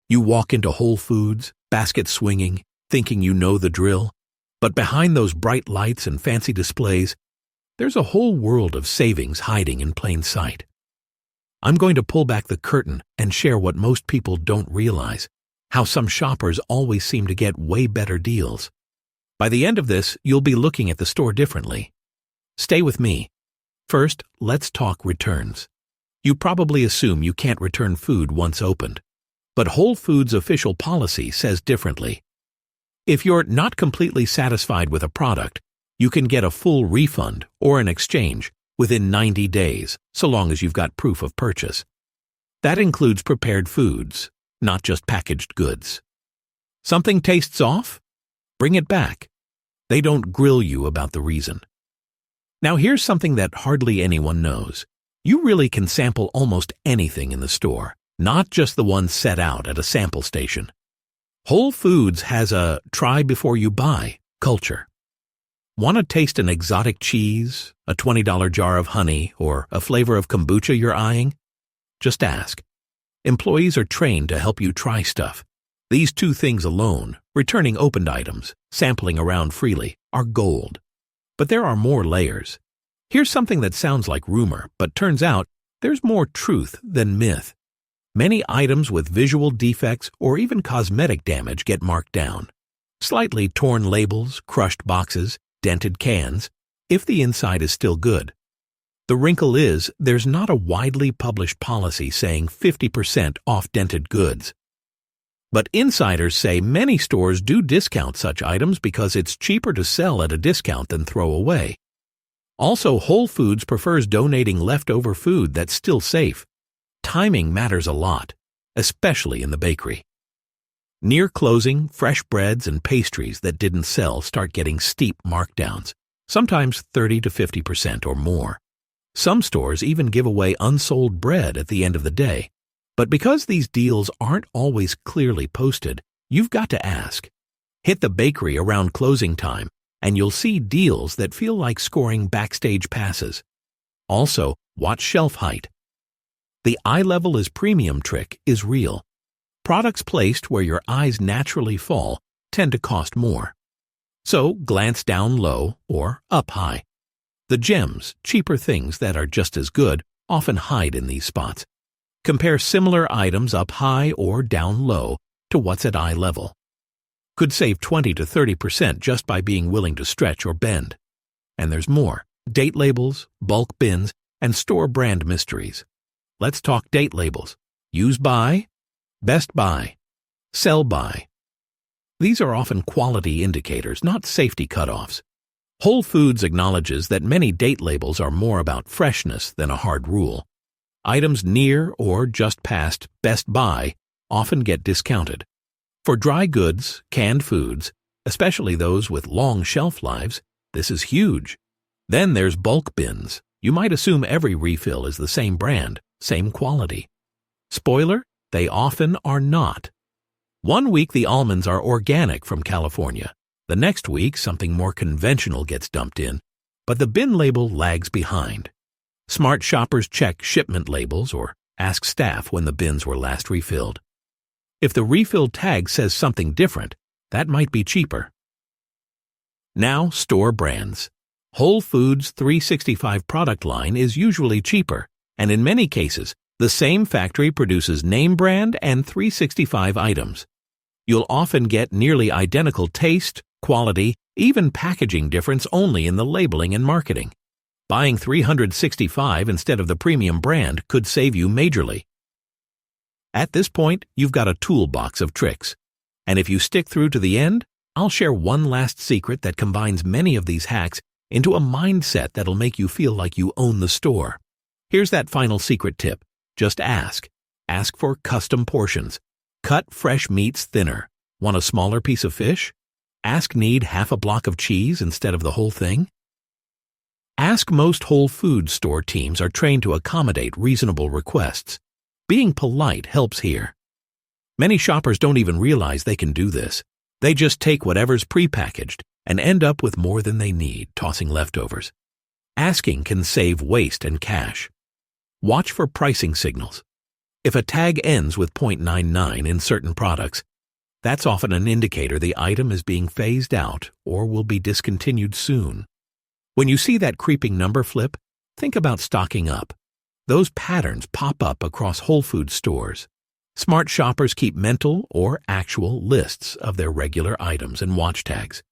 You walk into Whole Foods, basket swinging, thinking you know the drill. But behind those bright lights and fancy displays, there's a whole world of savings hiding in plain sight. I'm going to pull back the curtain and share what most people don't realize, how some shoppers always seem to get way better deals. By the end of this, you'll be looking at the store differently. Stay with me. First, let's talk returns. You probably assume you can't return food once opened. But Whole Foods' official policy says differently. If you're not completely satisfied with a product, you can get a full refund or an exchange within 90 days, so long as you've got proof of purchase. That includes prepared foods, not just packaged goods. Something tastes off? Bring it back. They don't grill you about the reason. Now here's something that hardly anyone knows. You really can sample almost anything in the store, not just the ones set out at a sample station. Whole Foods has a try before you buy culture. Want to taste an exotic cheese, a $20 jar of honey, or a flavor of kombucha you're eyeing? Just ask. Employees are trained to help you try stuff. These two things alone, returning opened items, sampling around freely, are gold. But there are more layers. Here's something that sounds like rumor, but turns out there's more truth than myth. Many items with visual defects or even cosmetic damage get marked down. Slightly torn labels, crushed boxes, dented cans, if the inside is still good. The wrinkle is, there's not a widely published policy saying 50% off dented goods. But insiders say many stores do discount such items because it's cheaper to sell at a discount than throw away. Also, Whole Foods prefers donating leftover food that's still safe. Timing matters a lot, especially in the bakery. Near closing, fresh breads and pastries that didn't sell start getting steep markdowns, sometimes 30 to 50% or more. Some stores even give away unsold bread at the end of the day. But because these deals aren't always clearly posted, you've got to ask. Hit the bakery around closing time, and you'll see deals that feel like scoring backstage passes. Also, watch shelf height. The eye level is premium trick is real. Products placed where your eyes naturally fall tend to cost more. So glance down low or up high. The gems, cheaper things that are just as good, often hide in these spots. Compare similar items up high or down low to what's at eye level. Could save 20 to 30% just by being willing to stretch or bend. And there's more. Date labels, bulk bins, and store brand mysteries. Let's talk date labels. Use by, best by, sell by. These are often quality indicators, not safety cutoffs. Whole Foods acknowledges that many date labels are more about freshness than a hard rule. Items near or just past best by often get discounted. For dry goods, canned foods, especially those with long shelf lives, this is huge. Then there's bulk bins. You might assume every refill is the same brand, same quality. Spoiler, they often are not. One week the almonds are organic from California. The next week something more conventional gets dumped in, but the bin label lags behind. Smart shoppers check shipment labels or ask staff when the bins were last refilled. If the refill tag says something different, that might be cheaper. Now, store brands. Whole Foods' 365 product line is usually cheaper, and in many cases, the same factory produces name brand and 365 items. You'll often get nearly identical taste, quality, even packaging difference only in the labeling and marketing. Buying 365 instead of the premium brand could save you majorly. At this point, you've got a toolbox of tricks. And if you stick through to the end, I'll share one last secret that combines many of these hacks into a mindset that'll make you feel like you own the store. Here's that final secret tip. Just ask. Ask for custom portions. Cut fresh meats thinner. Want a smaller piece of fish? Ask need half a block of cheese instead of the whole thing? Ask. Most Whole Foods store teams are trained to accommodate reasonable requests. Being polite helps here. Many shoppers don't even realize they can do this. They just take whatever's prepackaged and end up with more than they need, tossing leftovers. Asking can save waste and cash. Watch for pricing signals. If a tag ends with .99 in certain products, that's often an indicator the item is being phased out or will be discontinued soon. When you see that creeping number flip, think about stocking up. Those patterns pop up across Whole Foods stores. Smart shoppers keep mental or actual lists of their regular items and watch tags.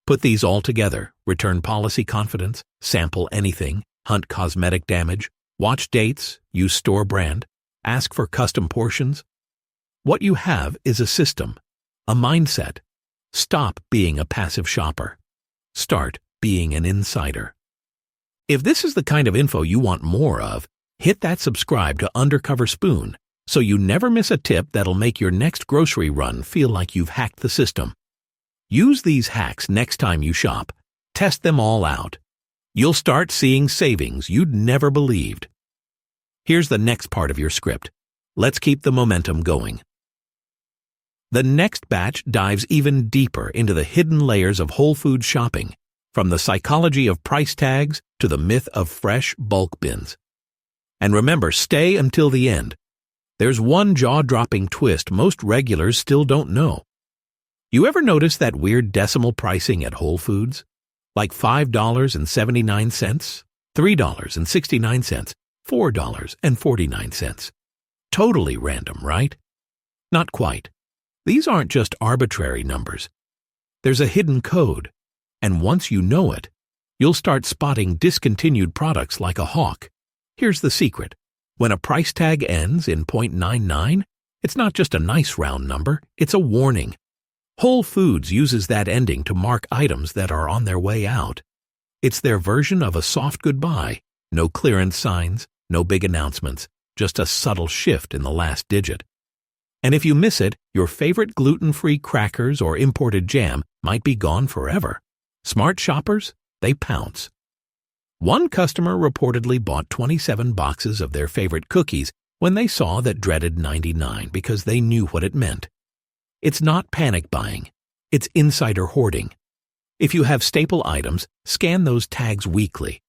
Put these all together: return policy confidence, sample anything, hunt cosmetic damage, watch dates, use store brand, ask for custom portions. What you have is a system, a mindset. Stop being a passive shopper. Start being an insider. If this is the kind of info you want more of, hit that subscribe to Undercover Spoon so you never miss a tip that'll make your next grocery run feel like you've hacked the system. Use these hacks next time you shop. Test them all out. You'll start seeing savings you'd never believed. Here's the next part of your script. Let's keep the momentum going. The next batch dives even deeper into the hidden layers of Whole Foods shopping, from the psychology of price tags to the myth of fresh bulk bins. And remember, stay until the end. There's one jaw-dropping twist most regulars still don't know. You ever notice that weird decimal pricing at Whole Foods? Like $5.79, $3.69, $4.49. Totally random, right? Not quite. These aren't just arbitrary numbers. There's a hidden code, and once you know it, you'll start spotting discontinued products like a hawk. Here's the secret. When a price tag ends in .99, it's not just a nice round number, it's a warning. Whole Foods uses that ending to mark items that are on their way out. It's their version of a soft goodbye. No clearance signs, no big announcements, just a subtle shift in the last digit. And if you miss it, your favorite gluten-free crackers or imported jam might be gone forever. Smart shoppers, they pounce. One customer reportedly bought 27 boxes of their favorite cookies when they saw that dreaded 99 because they knew what it meant. It's not panic buying. It's insider hoarding. If you have staple items, scan those tags weekly.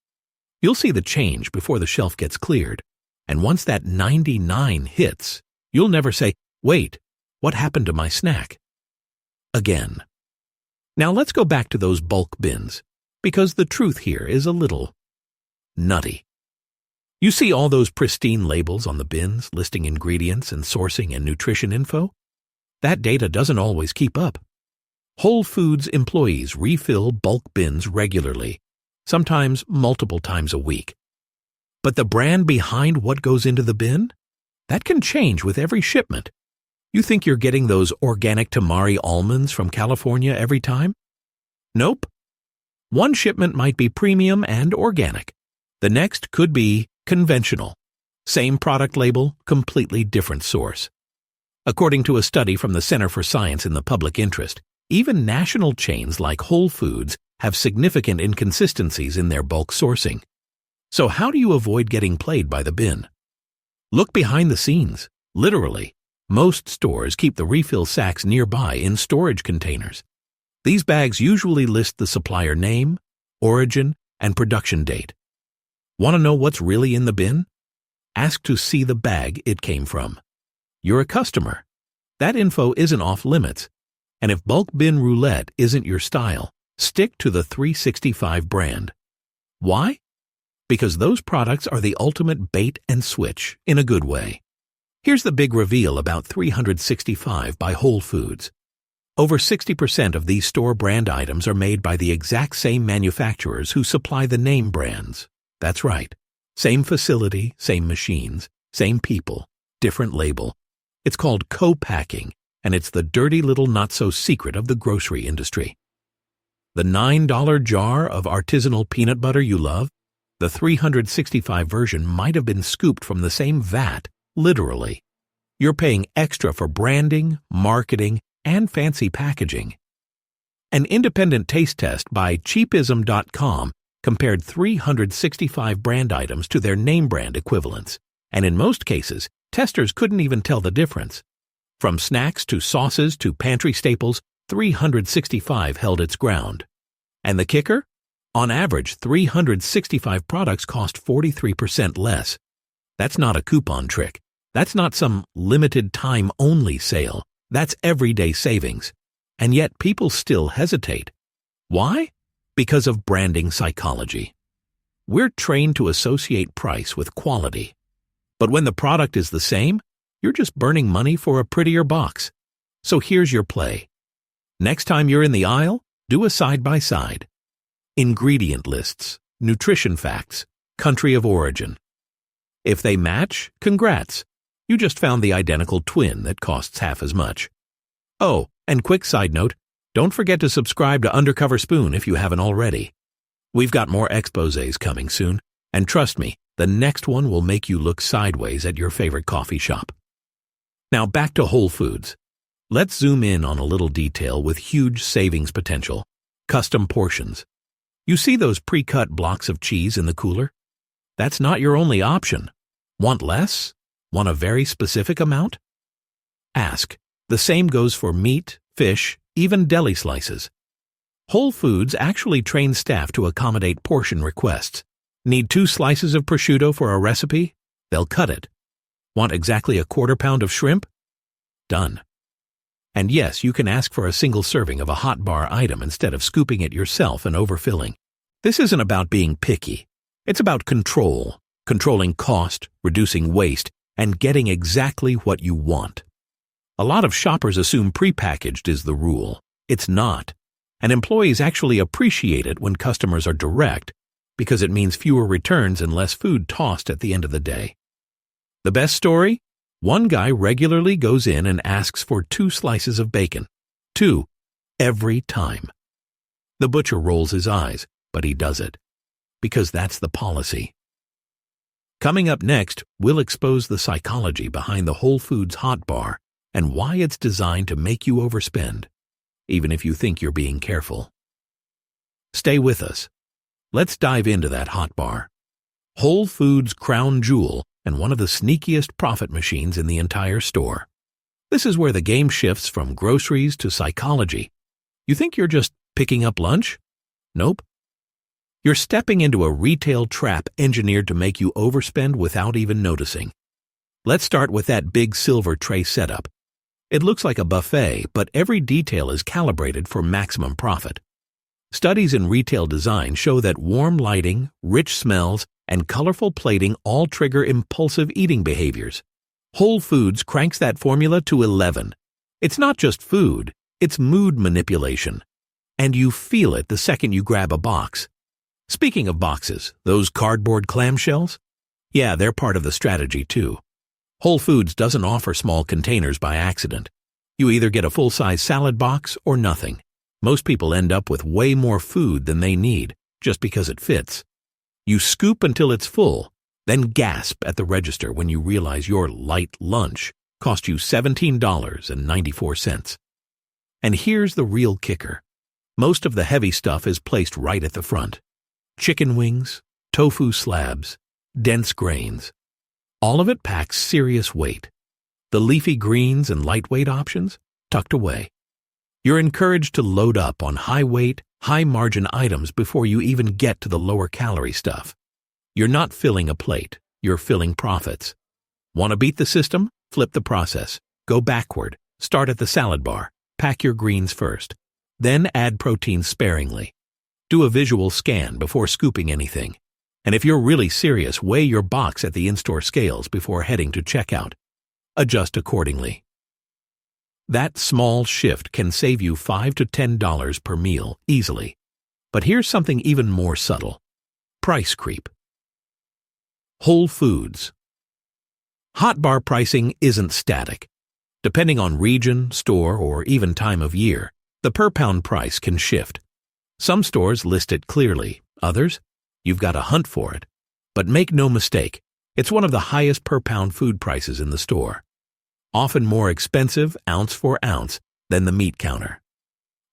You'll see the change before the shelf gets cleared. And once that 99 hits, you'll never say, "Wait, what happened to my snack?" Again. Now let's go back to those bulk bins, because the truth here is a little nutty. You see all those pristine labels on the bins listing ingredients and sourcing and nutrition info? That data doesn't always keep up. Whole Foods employees refill bulk bins regularly, sometimes multiple times a week. But the brand behind what goes into the bin? That can change with every shipment. You think you're getting those organic tamari almonds from California every time? Nope. One shipment might be premium and organic. The next could be conventional. Same product label, completely different source. According to a study from the Center for Science in the Public Interest, even national chains like Whole Foods have significant inconsistencies in their bulk sourcing. So how do you avoid getting played by the bin? Look behind the scenes. Literally, most stores keep the refill sacks nearby in storage containers. These bags usually list the supplier name, origin, and production date. Want to know what's really in the bin? Ask to see the bag it came from. You're a customer. That info isn't off limits. And if bulk bin roulette isn't your style, stick to the 365 brand. Why? Because those products are the ultimate bait and switch in a good way. Here's the big reveal about 365 by Whole Foods. Over 60% of these store brand items are made by the exact same manufacturers who supply the name brands. That's right. Same facility, same machines, same people, different label. It's called co-packing, and it's the dirty little not-so-secret of the grocery industry. The $9 jar of artisanal peanut butter you love, the 365 version might have been scooped from the same vat, literally. You're paying extra for branding, marketing, and fancy packaging. An independent taste test by cheapism.com compared 365 brand items to their name brand equivalents, and in most cases, testers couldn't even tell the difference. From snacks to sauces to pantry staples, 365 held its ground. And the kicker? On average, 365 products cost 43% less. That's not a coupon trick. That's not some limited time only sale. That's everyday savings. And yet people still hesitate. Why? Because of branding psychology. We're trained to associate price with quality. But when the product is the same, you're just burning money for a prettier box. So here's your play. Next time you're in the aisle, do a side-by-side. Ingredient lists, nutrition facts, country of origin. If they match, congrats. You just found the identical twin that costs half as much. Oh, and quick side note, don't forget to subscribe to Undercover Spoon if you haven't already. We've got more exposés coming soon, and trust me, the next one will make you look sideways at your favorite coffee shop. Now back to Whole Foods. Let's zoom in on a little detail with huge savings potential: custom portions. You see those pre-cut blocks of cheese in the cooler? That's not your only option. Want less? Want a very specific amount? Ask. The same goes for meat, fish, even deli slices. Whole Foods actually trains staff to accommodate portion requests. Need 2 slices of prosciutto for a recipe? They'll cut it. Want exactly a quarter pound of shrimp? Done. And yes, you can ask for a single serving of a hot bar item instead of scooping it yourself and overfilling. This isn't about being picky. It's about control, controlling cost, reducing waste, and getting exactly what you want. A lot of shoppers assume prepackaged is the rule. It's not. And employees actually appreciate it when customers are direct, because it means fewer returns and less food tossed at the end of the day. The best story? One guy regularly goes in and asks for 2 slices of bacon. 2. Every time. The butcher rolls his eyes, but he does it. Because that's the policy. Coming up next, we'll expose the psychology behind the Whole Foods hot bar and why it's designed to make you overspend, even if you think you're being careful. Stay with us. Let's dive into that hot bar. Whole Foods' crown jewel and one of the sneakiest profit machines in the entire store. This is where the game shifts from groceries to psychology. You think you're just picking up lunch? Nope. You're stepping into a retail trap engineered to make you overspend without even noticing. Let's start with that big silver tray setup. It looks like a buffet, but every detail is calibrated for maximum profit. Studies in retail design show that warm lighting, rich smells, and colorful plating all trigger impulsive eating behaviors. Whole Foods cranks that formula to 11. It's not just food, it's mood manipulation. And you feel it the second you grab a box. Speaking of boxes, those cardboard clamshells? Yeah, they're part of the strategy too. Whole Foods doesn't offer small containers by accident. You either get a full-size salad box or nothing. Most people end up with way more food than they need, just because it fits. You scoop until it's full, then gasp at the register when you realize your light lunch cost you $17.94. And here's the real kicker. Most of the heavy stuff is placed right at the front. Chicken wings, tofu slabs, dense grains. All of it packs serious weight. The leafy greens and lightweight options tucked away. You're encouraged to load up on high-weight, high-margin items before you even get to the lower-calorie stuff. You're not filling a plate, you're filling profits. Want to beat the system? Flip the process. Go backward. Start at the salad bar. Pack your greens first. Then add protein sparingly. Do a visual scan before scooping anything. And if you're really serious, weigh your box at the in-store scales before heading to checkout. Adjust accordingly. That small shift can save you $5 to $10 per meal easily. But here's something even more subtle. Price creep. Whole Foods. Hot bar pricing isn't static. Depending on region, store, or even time of year, the per-pound price can shift. Some stores list it clearly, others, you've got to hunt for it. But make no mistake, it's one of the highest per-pound food prices in the store. Often more expensive, ounce for ounce, than the meat counter.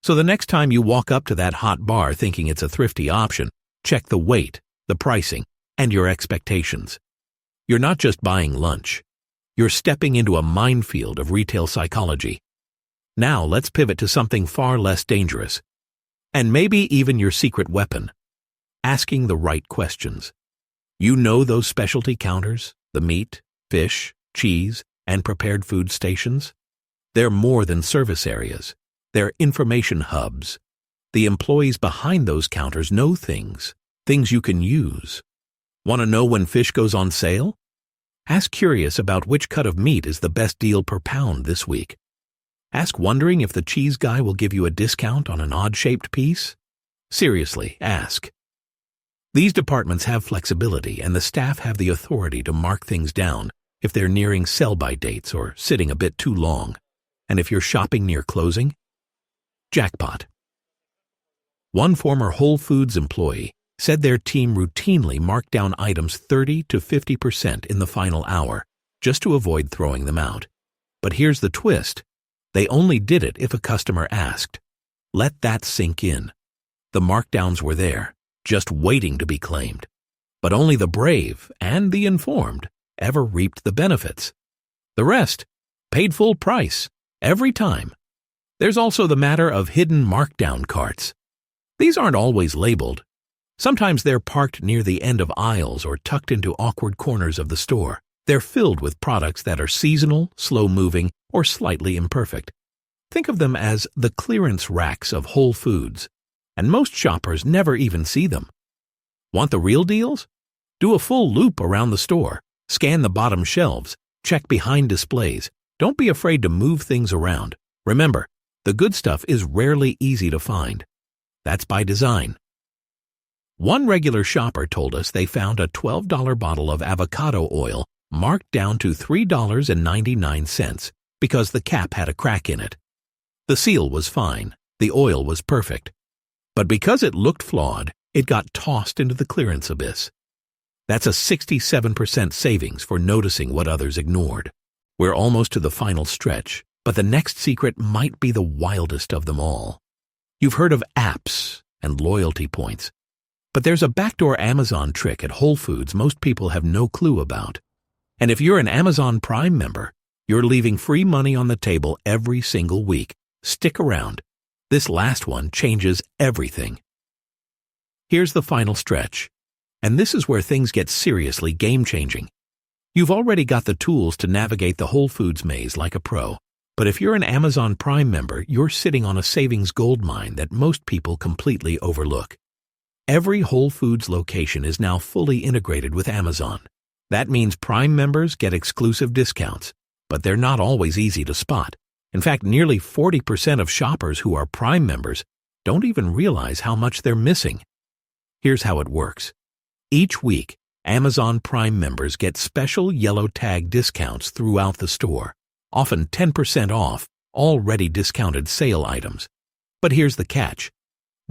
So the next time you walk up to that hot bar thinking it's a thrifty option, check the weight, the pricing, and your expectations. You're not just buying lunch. You're stepping into a minefield of retail psychology. Now let's pivot to something far less dangerous. And maybe even your secret weapon. Asking the right questions. You know those specialty counters, the meat, fish, cheese, and prepared food stations? They're more than service areas. They're information hubs. The employees behind those counters know things you can use. Want to know when fish goes on sale? Ask curious about which cut of meat is the best deal per pound this week. Ask wondering if the cheese guy will give you a discount on an odd-shaped piece. Seriously, ask. These departments have flexibility, and the staff have the authority to mark things down if they're nearing sell-by dates or sitting a bit too long. And if you're shopping near closing, jackpot. One former Whole Foods employee said their team routinely marked down items 30 to 50% in the final hour, just to avoid throwing them out. But here's the twist. They only did it if a customer asked. Let that sink in. The markdowns were there, just waiting to be claimed. But only the brave and the informed ever reaped the benefits. The rest paid full price, every time. There's also the matter of hidden markdown carts. These aren't always labeled. Sometimes they're parked near the end of aisles or tucked into awkward corners of the store. They're filled with products that are seasonal, slow-moving, or slightly imperfect. Think of them as the clearance racks of Whole Foods, and most shoppers never even see them. Want the real deals? Do a full loop around the store. Scan the bottom shelves. Check behind displays. Don't be afraid to move things around. Remember, the good stuff is rarely easy to find. That's by design. One regular shopper told us they found a $12 bottle of avocado oil marked down to $3.99 because the cap had a crack in it. The seal was fine. The oil was perfect. But because it looked flawed, it got tossed into the clearance abyss. That's a 67% savings for noticing what others ignored. We're almost to the final stretch, but the next secret might be the wildest of them all. You've heard of apps and loyalty points. But there's a backdoor Amazon trick at Whole Foods most people have no clue about. And if you're an Amazon Prime member, you're leaving free money on the table every single week. Stick around. This last one changes everything. Here's the final stretch. And this is where things get seriously game-changing. You've already got the tools to navigate the Whole Foods maze like a pro. But if you're an Amazon Prime member, you're sitting on a savings goldmine that most people completely overlook. Every Whole Foods location is now fully integrated with Amazon. That means Prime members get exclusive discounts, but they're not always easy to spot. In fact, nearly 40% of shoppers who are Prime members don't even realize how much they're missing. Here's how it works. Each week, Amazon Prime members get special yellow tag discounts throughout the store, often 10% off already discounted sale items. But here's the catch.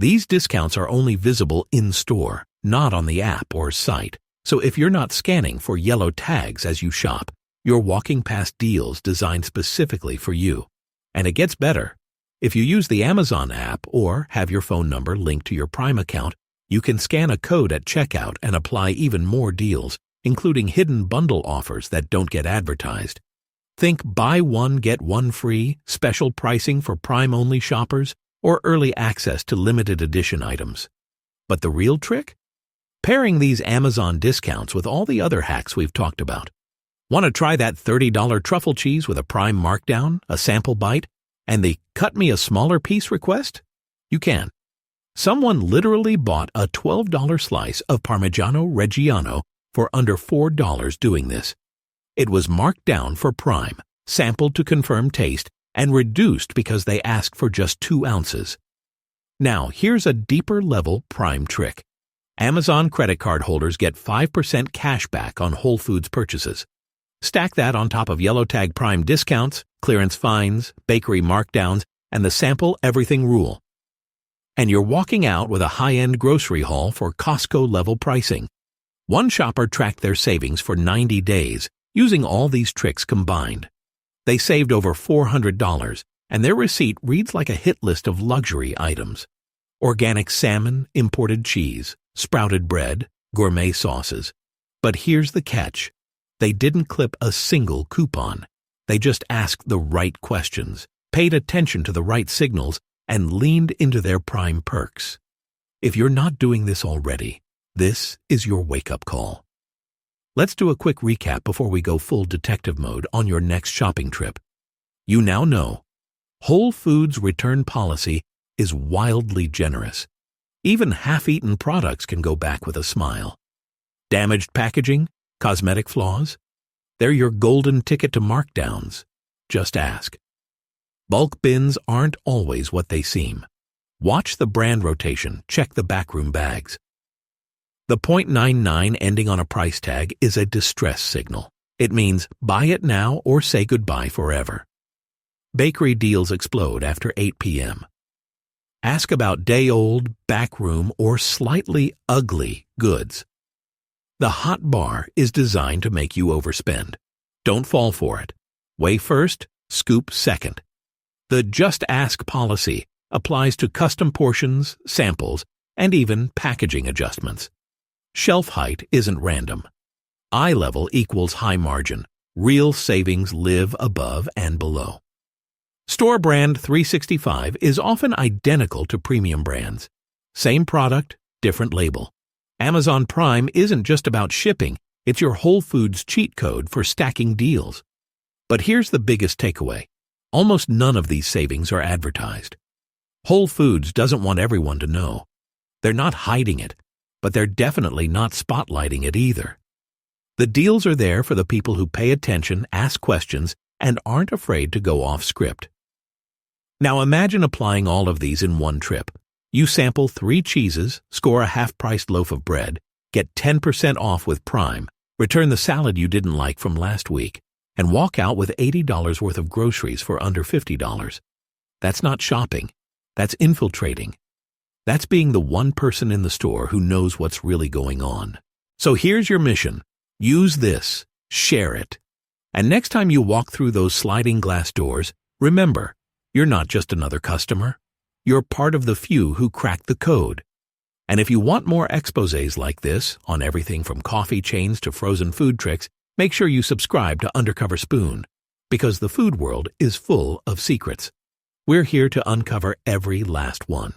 These discounts are only visible in-store, not on the app or site. So if you're not scanning for yellow tags as you shop, you're walking past deals designed specifically for you. And it gets better. If you use the Amazon app or have your phone number linked to your Prime account, you can scan a code at checkout and apply even more deals, including hidden bundle offers that don't get advertised. Think buy one, get one free, special pricing for Prime-only shoppers, or early access to limited edition items. But the real trick? Pairing these Amazon discounts with all the other hacks we've talked about. Want to try that $30 truffle cheese with a Prime markdown, a sample bite, and the cut me a smaller piece request? You can. Someone literally bought a $12 slice of Parmigiano Reggiano for under $4 doing this. It was marked down for Prime, sampled to confirm taste, and reduced because they asked for just 2 ounces. Now, here's a deeper level Prime trick. Amazon credit card holders get 5% cash back on Whole Foods purchases. Stack that on top of yellow tag Prime discounts, clearance fines, bakery markdowns, and the sample everything rule. And you're walking out with a high-end grocery haul for Costco-level pricing. One shopper tracked their savings for 90 days using all these tricks combined. They saved over $400, and their receipt reads like a hit list of luxury items. Organic salmon, imported cheese, sprouted bread, gourmet sauces. But here's the catch. They didn't clip a single coupon. They just asked the right questions, paid attention to the right signals, and leaned into their Prime perks. If you're not doing this already, this is your wake-up call. Let's do a quick recap before we go full detective mode on your next shopping trip. You now know Whole Foods' return policy is wildly generous. Even half-eaten products can go back with a smile. Damaged packaging, cosmetic flaws, they're your golden ticket to markdowns. Just ask. Bulk bins aren't always what they seem. Watch the brand rotation, check the backroom bags. The .99 ending on a price tag is a distress signal. It means buy it now or say goodbye forever. Bakery deals explode after 8 p.m. Ask about day-old, backroom, or slightly ugly goods. The hot bar is designed to make you overspend. Don't fall for it. Weigh first, scoop second. The Just Ask policy applies to custom portions, samples, and even packaging adjustments. Shelf height isn't random. Eye level equals high margin. Real savings live above and below. Store brand 365 is often identical to premium brands. Same product, different label. Amazon Prime isn't just about shipping, it's your Whole Foods cheat code for stacking deals. But here's the biggest takeaway. Almost none of these savings are advertised. Whole Foods doesn't want everyone to know. They're not hiding it, but they're definitely not spotlighting it either. The deals are there for the people who pay attention, ask questions, and aren't afraid to go off script. Now imagine applying all of these in one trip. You sample 3 cheeses, score a half-priced loaf of bread, get 10% off with Prime, return the salad you didn't like from last week, and walk out with $80 worth of groceries for under $50. That's not shopping. That's infiltrating. That's being the one person in the store who knows what's really going on. So here's your mission. Use this. Share it. And next time you walk through those sliding glass doors, remember, you're not just another customer. You're part of the few who cracked the code. And if you want more exposés like this on everything from coffee chains to frozen food tricks, make sure you subscribe to Undercover Spoon, because the food world is full of secrets. We're here to uncover every last one.